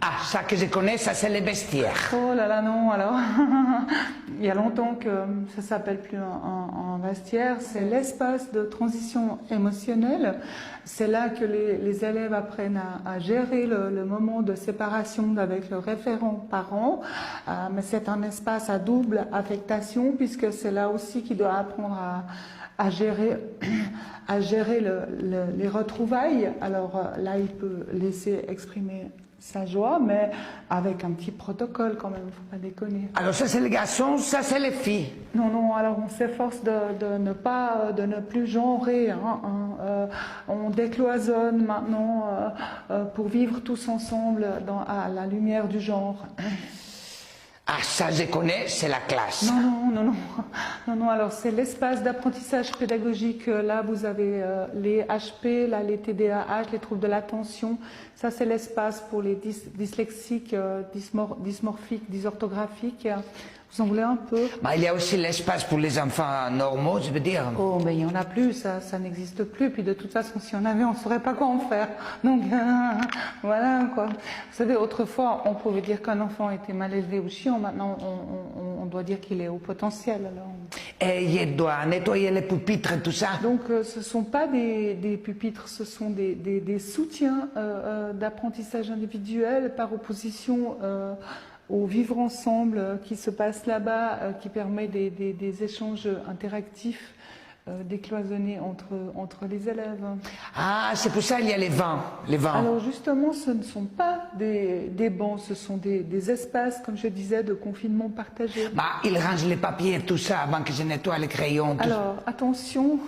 Ah, ça que je connais, ça c'est les vestiaires. Oh là là, non, alors. Il y a longtemps que ça s'appelle plus un vestiaire. C'est l'espace de transition émotionnelle. C'est là que les élèves apprennent à gérer le moment de séparation avec le référent parent. Mais c'est un espace à double affectation, puisque c'est là aussi qu'il doit apprendre à gérer les retrouvailles. Alors là, il peut laisser exprimer sa joie, mais avec un petit protocole quand même, faut pas déconner. Alors ça c'est les garçons, ça c'est les filles. Non, non, alors on s'efforce de ne plus genrer, hein. On décloisonne maintenant pour vivre tous ensemble à la lumière du genre. Ah, ça je connais, c'est la classe. Non, alors c'est l'espace d'apprentissage pédagogique. Là, vous avez les HP, là, les TDAH, les troubles de l'attention. Ça, c'est l'espace pour les dyslexiques, dysmorphiques, dysorthographiques. Vous en voulez un peu? Bah, il y a aussi l'espace pour les enfants normaux, je veux dire. Oh, mais il n'y en a plus, ça n'existe plus. Puis de toute façon, si on avait, on ne saurait pas quoi en faire. Donc, voilà, quoi. Vous savez, autrefois, on pouvait dire qu'un enfant était mal élevé ou chiant. Maintenant, on doit dire qu'il est au potentiel. Alors. Et il doit nettoyer les pupitres et tout ça. Donc, ce ne sont pas des pupitres, ce sont des soutiens d'apprentissage individuel par opposition au vivre ensemble qui se passe là-bas, qui permet des échanges interactifs décloisonnés entre les élèves. Ah, c'est pour ça qu'il y a les vents. Alors justement, ce ne sont pas des bancs, ce sont des espaces, comme je disais, de confinement partagé. Bah, ils rangent les papiers et tout ça avant que je nettoie les crayons. Alors, attention,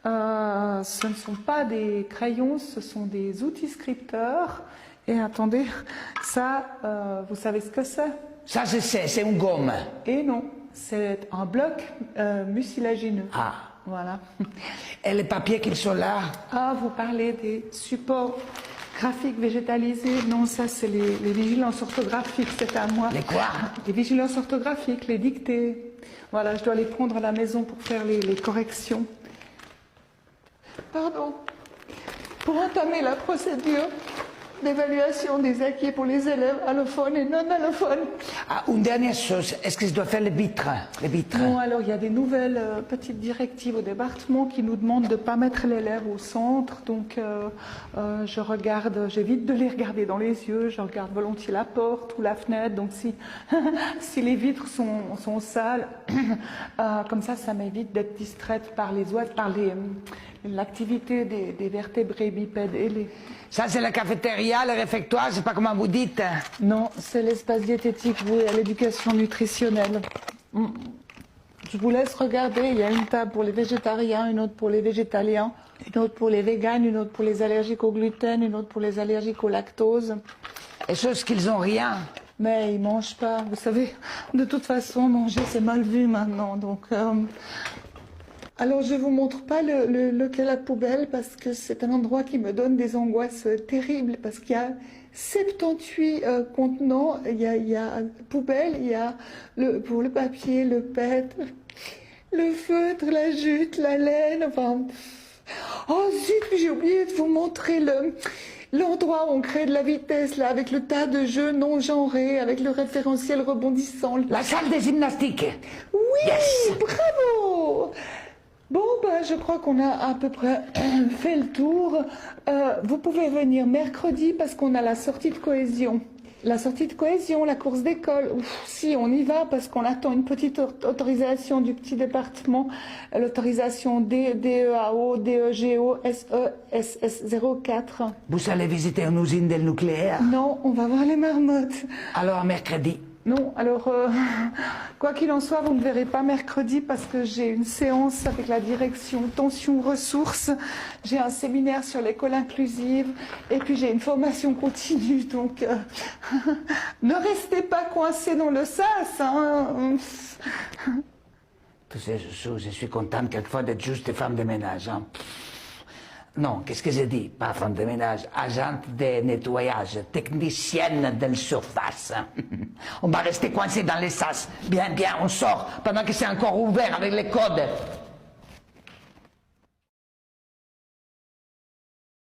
ce ne sont pas des crayons, ce sont des outils scripteurs. Et attendez, ça, vous savez ce que c'est? Ça, je sais, c'est une gomme. Et non, c'est un bloc mucilagineux. Ah. Voilà. Et les papiers qui sont là? Ah, vous parlez des supports graphiques végétalisés. Non, ça, c'est les vigilances orthographiques, c'est à moi. Les quoi? Les vigilances orthographiques, les dictées. Voilà, je dois les prendre à la maison pour faire les corrections. Pardon. Pour entamer la procédure d'évaluation des acquis pour les élèves allophones et non allophones. Ah, une dernière chose, est-ce que je dois faire les vitres? Non, alors il y a des nouvelles petites directives au département qui nous demandent de ne pas mettre l'élève au centre, donc je regarde, j'évite de les regarder dans les yeux, je regarde volontiers la porte ou la fenêtre, donc si les vitres sont sales, comme ça m'évite d'être distraite par les oiseaux, par l'activité des vertébrés bipèdes ailés. Ça, c'est la cafétéria, le réfectoire, je sais pas comment vous dites. Non, c'est l'espace diététique voué à l'éducation nutritionnelle. Je vous laisse regarder, il y a une table pour les végétariens, une autre pour les végétaliens, une autre pour les véganes, une autre pour les allergiques au gluten, une autre pour les allergiques au lactose. Et chose qu'ils n'ont rien. Mais ils mangent pas, vous savez, de toute façon, manger c'est mal vu maintenant, donc... Alors je vous montre pas lequel la poubelle parce que c'est un endroit qui me donne des angoisses terribles parce qu'il y a 78 contenants, il y a poubelle, il y a pour le papier, le PET, le feutre, la jute, la laine, enfin... Oh zut, j'ai oublié de vous montrer l'endroit où on crée de la vitesse, là, avec le tas de jeux non genrés, avec le référentiel rebondissant. La salle de gymnastique. Oui, yes. Bravo. Bon, ben, je crois qu'on a à peu près fait le tour. Vous pouvez venir mercredi parce qu'on a la sortie de cohésion. La sortie de cohésion, la course d'école. Si, on y va parce qu'on attend une petite autorisation du petit département. L'autorisation DEAO, DEGO, SESS04. Vous allez visiter une usine del nucléaire? Non, on va voir les marmottes. Alors, mercredi? Non, alors, quoi qu'il en soit, vous ne verrez pas mercredi parce que j'ai une séance avec la direction tension ressources, j'ai un séminaire sur l'école inclusive et puis j'ai une formation continue, donc ne restez pas coincés dans le sas. Hein. Tu sais, je suis contente quelquefois d'être juste femme de ménage. Hein. Non, qu'est-ce que j'ai dit? Pas femme de ménage, agente de nettoyage, technicienne de surface. On va rester coincé dans les sas. Bien, on sort, pendant que c'est encore ouvert avec les codes.